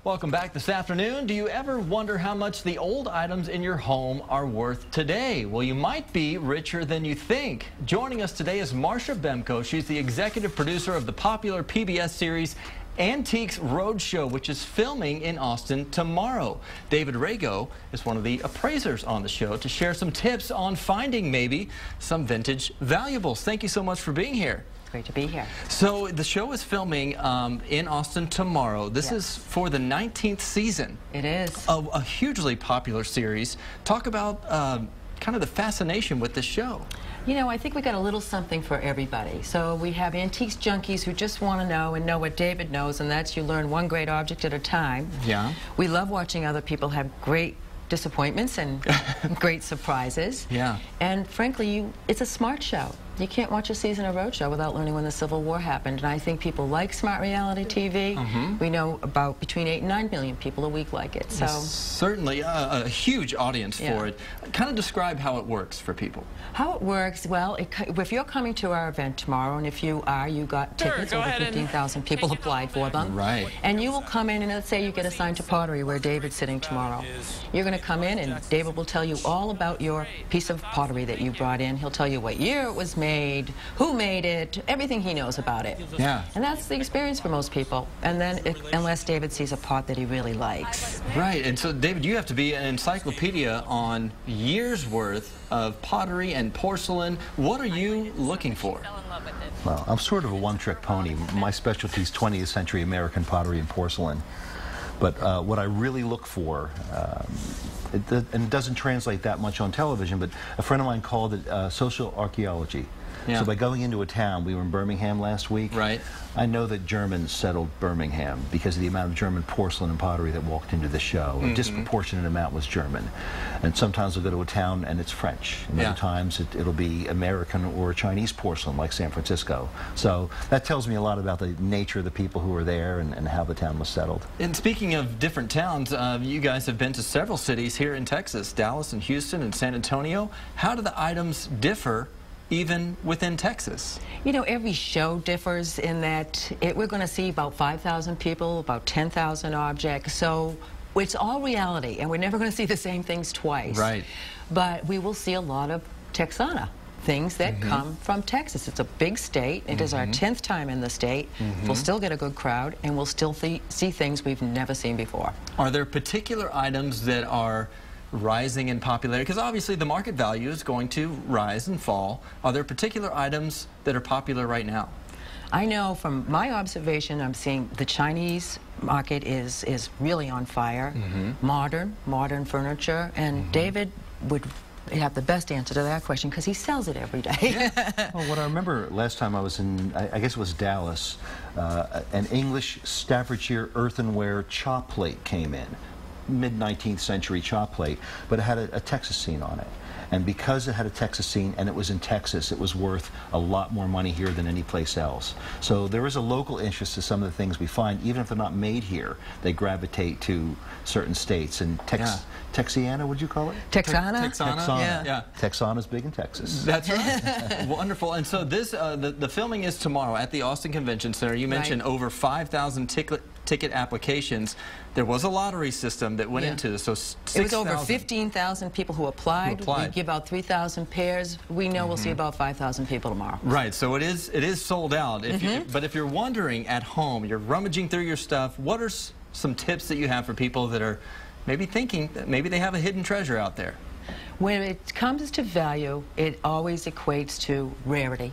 Welcome back this afternoon. Do you ever wonder how much the old items in your home are worth today? Well, you might be richer than you think. Joining us today is Marsha Bemko. She's the executive producer of the popular PBS series Antiques Roadshow, which is filming in Austin tomorrow. David Rago is one of the appraisers on the show to share some tips on finding maybe some vintage valuables. Thank you so much for being here. Great to be here. So the show is filming in Austin tomorrow. This is for the 19th season. It is. Of a hugely popular series. Talk about kind of the fascination with this show. You know, I think we got a little something for everybody. So we have antiques junkies who just want to know and know what David knows, and that's you learn one great object at a time. Yeah. We love watching other people have great disappointments and great surprises. Yeah. And frankly, it's a smart show. You can't watch a season of Roadshow without learning when the Civil War happened. And I think people like smart reality TV. We know about between 8 and 9 million people a week like it. So certainly a huge audience for it. Kind of describe how it works for people. How it works, well, if you're coming to our event tomorrow, and if you are, you got tickets, over 15,000 people applied for them. Right. And you will come in, and let's say you get assigned to pottery where David's sitting tomorrow. You're going to come in, and David will tell you all about your piece of pottery that you brought in. He'll tell you what year it was made, who made it, everything he knows about it. Yeah. And that's the experience for most people. And then, unless David sees a pot that he really likes. Right. And so, David, you have to be an encyclopedia on years' worth of pottery and porcelain. What are you looking for? Well, I'm sort of a one-trick pony. My specialty is 20th century American pottery and porcelain. But what I really look for, and it doesn't translate that much on television, but a friend of mine called it social archaeology. Yeah. So by going into a town, we were in Birmingham last week. Right. I know that Germans settled Birmingham because of the amount of German porcelain and pottery that walked into the show. A disproportionate amount was German. And sometimes we'll go to a town and it's French. And other times it'll be American or Chinese porcelain like San Francisco. So that tells me a lot about the nature of the people who were there and how the town was settled. And speaking of different towns, you guys have been to several cities here in Texas, Dallas and Houston and San Antonio. How do the items differ even within Texas? You know, every show differs in that we're going to see about 5,000 people, about 10,000 objects. So it's all reality, and we're never going to see the same things twice. Right. But we will see a lot of Texana, things that come from Texas. It's a big state. It is our 10th time in the state. We'll still get a good crowd, and we'll still see things we've never seen before. Are there particular items that are rising in popularity? Because obviously the market value is going to rise and fall. Are there particular items that are popular right now? I know from my observation, I'm seeing the Chinese market is really on fire. Modern furniture, and David would have the best answer to that question because he sells it every day. Well, what I remember last time I was in, I guess it was Dallas, an English Staffordshire earthenware chop plate came in. Mid-19th century chop plate, but it had a Texas scene on it. And because it had a Texas scene and it was in Texas, it was worth a lot more money here than any place else. So there is a local interest to some of the things we find. Even if they're not made here, they gravitate to certain states. And Texiana, would you call it? Texana? Texana. Yeah. Texana's big in Texas. That's right. Wonderful. And so this, the filming is tomorrow at the Austin Convention Center. You mentioned over 5,000 ticket applications. There was a lottery system that went into this, so 6,000. It was over 15,000 people who applied. We give out 3,000 pairs. We know we'll see about 5,000 people tomorrow. Right, so it is sold out. But if you're wondering at home, you're rummaging through your stuff, what are some tips that you have for people that are maybe thinking that maybe they have a hidden treasure out there? When it comes to value, it always equates to rarity.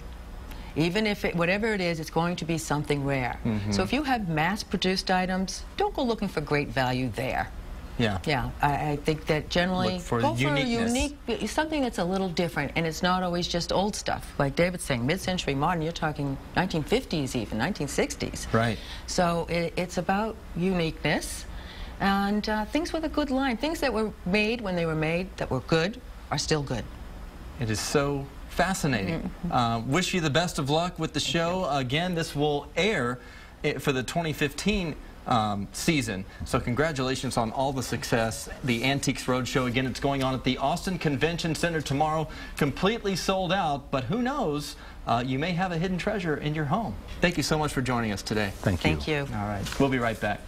Even if whatever it is, it's going to be something rare. So if you have mass-produced items, don't go looking for great value there. Yeah, I think that generally go for a unique, something that's a little different, and it's not always just old stuff. Like David's saying, mid-century modern, you're talking 1950s even, 1960s. Right. So it's about uniqueness and things with a good line. Things that were made when they were made that were good are still good. It is so fascinating. Wish you the best of luck with the show. Again, this will air for the 2015 season. So congratulations on all the success. The Antiques Roadshow, again, it's going on at the Austin Convention Center tomorrow. Completely sold out, but who knows? You may have a hidden treasure in your home. Thank you so much for joining us today. Thank you. Thank you. All right. We'll be right back.